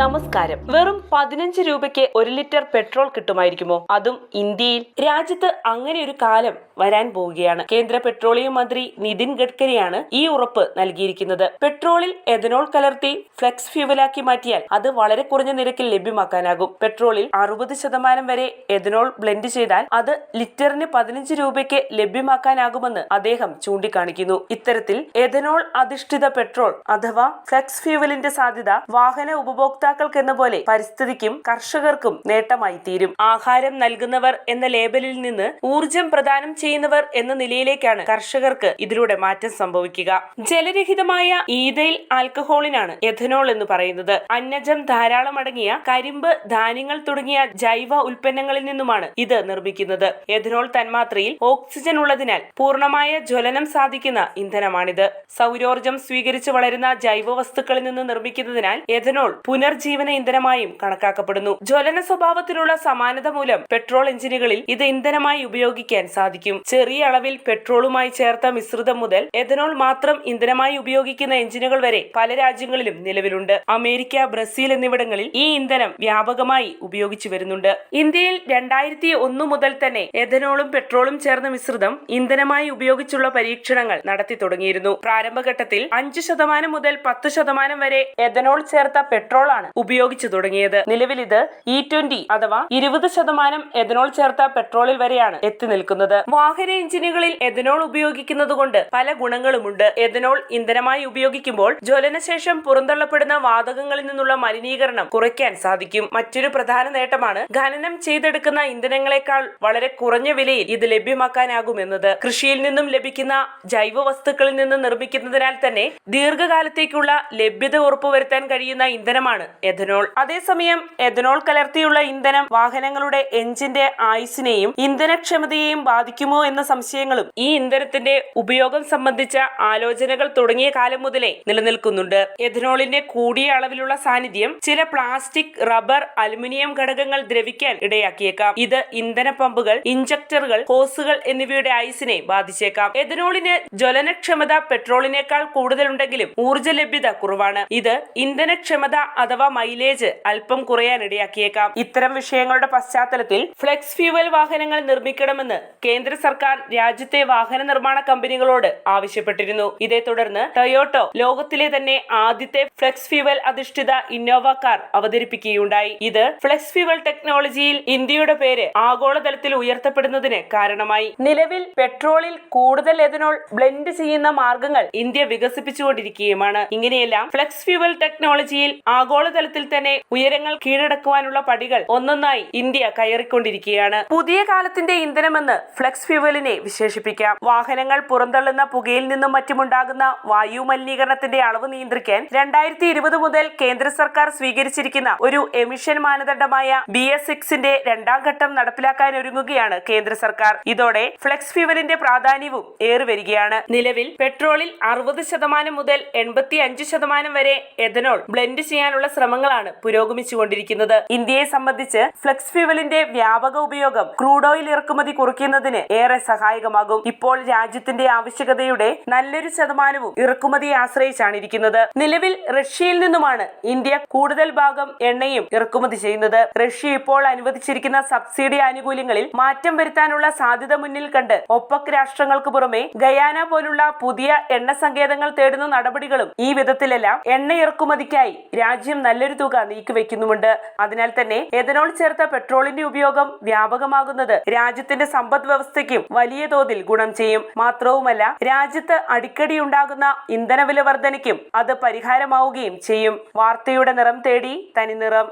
നമസ്കാരം. വെറും 15 രൂപയ്ക്ക് 1 ലിറ്റർ പെട്രോൾ കിട്ടുമായിരിക്കുമോ? അതും ഇന്ത്യയിൽ. രാജ്യത്ത് അങ്ങനെ ഒരു കാലം വരാൻ പോവുകയാണ്. കേന്ദ്ര പെട്രോളിയം മന്ത്രി നിതിൻ ഗഡ്കരിയാണ് ഈ ഉറപ്പ് നൽകിയിരിക്കുന്നത്. പെട്രോളിൽ എഥനോൾ കലർത്തി ഫ്ലെക്സ് ഫ്യൂവലാക്കി മാറ്റിയാൽ അത് വളരെ കുറഞ്ഞ നിരക്കിൽ ലഭ്യമാക്കാനാകും. പെട്രോളിൽ 60% വരെ എഥനോൾ ബ്ലെൻഡ് ചെയ്താൽ അത് ലിറ്ററിന് 15 രൂപയ്ക്ക് ലഭ്യമാക്കാനാകുമെന്ന് അദ്ദേഹം ചൂണ്ടിക്കാണിക്കുന്നു. ഇത്തരത്തിൽ എഥനോൾ അധിഷ്ഠിത പെട്രോൾ അഥവാ ഫ്ലെക്സ് ഫ്യൂവലിന്റെ സാധ്യത വാഹന ഉപഭോക്താക്കൾക്കെന്ന പോലെ പരിസ്ഥിതിക്കും കർഷകർക്കും നേട്ടമായി തീരും. ആഹാരം നൽകുന്നവർ എന്ന ലേബലിൽ നിന്ന് ഊർജം പ്രദാനം ചെയ്യുന്നവർ എന്ന നിലയിലേക്കാണ് കർഷകർക്ക് ഇതിലൂടെ മാറ്റം സംഭവിക്കുക. ജലരഹിതമായ ഈഥൈൽ ആൽക്കഹോളിനാണ് എഥനോൾ എന്ന് പറയുന്നത്. അന്നജം ധാരാളം അടങ്ങിയ കരിമ്പ്, ധാന്യങ്ങൾ തുടങ്ങിയ ജൈവ ഉൽപ്പന്നങ്ങളിൽ നിന്നുമാണ് ഇത് നിർമ്മിക്കുന്നത്. എഥനോൾ തന്മാത്രയിൽ ഓക്സിജൻ ഉള്ളതിനാൽ പൂർണ്ണമായ ജ്വലനം സാധിക്കുന്ന ഇന്ധനമാണിത്. സൗരോർജം സ്വീകരിച്ച് വളരുന്ന ജൈവ വസ്തുക്കളിൽ നിന്ന് നിർമ്മിക്കുന്നതിനാൽ എഥനോൾ പുനർജീവന ഇന്ധനമായും കണക്കാക്കപ്പെടുന്നു. ജ്വലന സ്വഭാവത്തിലുള്ള സമാനത മൂലം പെട്രോൾ എഞ്ചിനുകളിൽ ഇത് ഇന്ധനമായി ഉപയോഗിക്കാൻ സാധിക്കും. ചെറിയ അളവിൽ പെട്രോളുമായി ചേർത്ത മിശ്രിതം മുതൽ എഥനോൾ മാത്രം ഇന്ധനമായി ഉപയോഗിക്കുന്ന എഞ്ചിനുകൾ വരെ പല രാജ്യങ്ങളിലും നിലവിലുണ്ട്. അമേരിക്ക, ബ്രസീൽ എന്നിവിടങ്ങളിൽ ഈ ഇന്ധനം വ്യാപകമായി ഉപയോഗിച്ചു വരുന്നുണ്ട്. ഇന്ത്യയിൽ 2001 മുതൽ തന്നെ എഥനോളും പെട്രോളും ചേർന്ന മിശ്രിതം ഇന്ധനമായി ഉപയോഗിച്ചുള്ള പരീക്ഷണങ്ങൾ നടത്തി തുടങ്ങിയിരുന്നു. പ്രാരംഭഘട്ടത്തിൽ 5% മുതൽ 10% വരെ എഥനോൾ ചേർത്ത പെട്രോൾ ആണ് ഉപയോഗിച്ചു തുടങ്ങിയത്. നിലവിൽ ഇത് E20 അഥവാ 20% എഥനോൾ ചേർത്ത പെട്രോളിൽ വരെയാണ് എത്തി നിൽക്കുന്നത്. വാഹന എഞ്ചിനുകളിൽ എഥനോൾ ഉപയോഗിക്കുന്നത് കൊണ്ട് പല ഗുണങ്ങളുമുണ്ട്. എഥനോൾ ഇന്ധനമായി ഉപയോഗിക്കുമ്പോൾ ജ്വലനശേഷം പുറന്തള്ളപ്പെടുന്ന വാതകങ്ങളിൽ നിന്നുള്ള മലിനീകരണം കുറയ്ക്കാൻ സാധിക്കും. മറ്റൊരു പ്രധാന നേട്ടമാണ് ഖനനം ചെയ്തെടുക്കുന്ന ഇന്ധനങ്ങളെക്കാൾ വളരെ കുറഞ്ഞ വിലയിൽ ഇത് ലഭ്യമാക്കാനാകുമെന്നത്. കൃഷിയിൽ നിന്നും ലഭിക്കുന്ന ജൈവ വസ്തുക്കളിൽ നിന്ന് നിർമ്മിക്കുന്നതിനാൽ തന്നെ ദീർഘകാലത്തേക്കുള്ള ലഭ്യത ഉറപ്പുവരുത്താൻ കഴിയുന്ന ഇന്ധനമാണ് എഥനോൾ. അതേസമയം എഥനോൾ കലർത്തിയുള്ള ഇന്ധനം വാഹനങ്ങളുടെ എഞ്ചിന്റെ ആയുസ്സിനെയും ഇന്ധനക്ഷമതയെയും ബാധിക്കുമോ എന്ന സംശയങ്ങളും ഈ ഇന്ധനത്തിന്റെ ഉപയോഗം സംബന്ധിച്ച ആലോചനകൾ തുടങ്ങിയ കാലം മുതലേ നിലനിൽക്കുന്നുണ്ട്. എഥനോളിന്റെ കൂടിയ അളവിലുള്ള സാന്നിധ്യം ചില പ്ലാസ്റ്റിക്, റബ്ബർ, അലുമിനിയം ഘടകങ്ങൾ ദ്രവിക്കാൻ ഇടയാക്കിയേക്കാം. ഇത് ഇന്ധന പമ്പുകൾ, ഇഞ്ചക്ടറുകൾ, ഹോസുകൾ എന്നിവയുടെ ആയുസ്സിനെ ബാധിച്ചേക്കാം. എഥനോളിന് ജ്വലനക്ഷമത പെട്രോളിനേക്കാൾ കൂടുതലുണ്ടെങ്കിലും ഊർജ്ജ ലഭ്യത കുറവാണ്. ഇത് ഇന്ധനക്ഷമത അഥവാ മൈലേജ് അല്പം കുറയാൻ ഇടയാക്കിയേക്കാം. ഇത്തരം വിഷയങ്ങളുടെ പശ്ചാത്തലത്തിൽ ഫ്ലെക്സ് ഫ്യൂവൽ വാഹനങ്ങൾ നിർമ്മിക്കണമെന്ന് കേന്ദ്ര സർക്കാർ രാജ്യത്തെ വാഹന നിർമ്മാണ കമ്പനികളോട് ആവശ്യപ്പെട്ടിരുന്നു. ഇതേ തുടർന്ന് ടൊയോട്ടോ ലോകത്തിലെ തന്നെ ആദ്യത്തെ ഫ്ലെക്സ് ഫ്യൂവൽ അധിഷ്ഠിത ഇന്നോവ കാർ അവതരിപ്പിക്കുകയുണ്ടായി. ഇത് ഫ്ലെക്സ് ഫ്യൂവൽ ടെക്നോളജിയിൽ ഇന്ത്യയുടെ പേര് ആഗോളതലത്തിൽ ഉയർത്തപ്പെടുന്നതിന് കാരണമായി. നിലവിൽ പെട്രോളിൽ കൂടുതൽ എഥനോൾ ബ്ലെൻഡ് ചെയ്യുന്ന മാർഗങ്ങൾ ഇന്ത്യ വികസിപ്പിച്ചുകൊണ്ടിരിക്കുകയുമാണ്. ഇങ്ങനെയെല്ലാം ഫ്ലെക്സ് ഫ്യൂവൽ ടെക്നോളജിയിൽ ആഗോളതലത്തിൽ തന്നെ ഉയരങ്ങൾ കീഴടക്കുവാനുള്ള പടികൾ ഒന്നൊന്നായി ഇന്ത്യ കയറിക്കൊണ്ടിരിക്കുകയാണ്. പുതിയ കാലത്തിന്റെ ഇന്ധനമെന്ന് ഫ്ലെക്സ് ഫ്യൂവലിനെ വിശേഷിപ്പിക്കാം. വാഹനങ്ങൾ പുറന്തള്ളുന്ന പുകയിൽ നിന്നും മറ്റുമുണ്ടാകുന്ന വായു മലിനീകരണത്തിന്റെ അളവ് നിയന്ത്രിക്കാൻ 2020 മുതൽ കേന്ദ്ര സർക്കാർ സ്വീകരിച്ചിരിക്കുന്ന ഒരു എമിഷൻ മാനദണ്ഡമായ BS6ന്റെ 2ാം ഘട്ടം നടപ്പിലാക്കാനൊരുങ്ങുകയാണ് കേന്ദ്ര സർക്കാർ. ഇതോടെ ഫ്ലെക്സ് ഫ്യൂവലിന്റെ പ്രാധാന്യവും ഏറിവരികയാണ്. നിലവിൽ പെട്രോളിൽ 60% മുതൽ 85% വരെ എഥനോൾ ബ്ലെൻഡ് ചെയ്യാനുള്ള ശ്രമങ്ങളാണ് പുരോഗമിച്ചുകൊണ്ടിരിക്കുന്നത്. ഇന്ത്യയെ സംബന്ധിച്ച് ഫ്ലെക്സ് ഫ്യൂവലിന്റെ വ്യാപക ഉപയോഗം ക്രൂഡ് ഓയിൽ ഇറക്കുമതി കുറയ്ക്കുന്നതിന് ഏറെ സഹായകമാകും. ഇപ്പോൾ രാജ്യത്തിന്റെ ആവശ്യകതയുടെ നല്ലൊരു ശതമാനവും ഇറക്കുമതിയെ ആശ്രയിച്ചാണ് ഇരിക്കുന്നത്. നിലവിൽ റഷ്യയിൽ നിന്നുമാണ് ഇന്ത്യ കൂടുതൽ ഭാഗം എണ്ണയും ഇറക്കുമതി ചെയ്യുന്നത്. റഷ്യ ഇപ്പോൾ അനുവദിച്ചിരിക്കുന്ന സബ്സിഡി ആനുകൂല്യങ്ങളിൽ മാറ്റം വരുത്താനുള്ള സാധ്യത മുന്നിൽ കണ്ട് ഒപെക് രാഷ്ട്രങ്ങൾക്ക് പുറമെ ഗയാന പോലുള്ള പുതിയ എണ്ണ സങ്കേതങ്ങൾ തേടുന്ന നടപടികളും ഈ വിധത്തിലെല്ലാം എണ്ണ ഇറക്കുമതിക്കായി രാജ്യം നല്ലൊരു തുക നീക്കിവെക്കുന്നുമുണ്ട്. അതിനാൽ തന്നെ എഥനോൾ ചേർത്ത പെട്രോളിന്റെ ഉപയോഗം വ്യാപകമാകുന്നത് രാജ്യത്തിന്റെ സമ്പദ് വ്യവസ്ഥയ്ക്കും വലിയ തോതിൽ ഗുണം ചെയ്യും. മാത്രവുമല്ല, രാജ്യത്ത് അടിക്കടി ഉണ്ടാകുന്ന ഇന്ധനവില വർധനയ്ക്കും അത് പരിഹാരമാവുകയും ചെയ്യും. വാർത്തയുടെ നിറം തേടി തനി നിറം.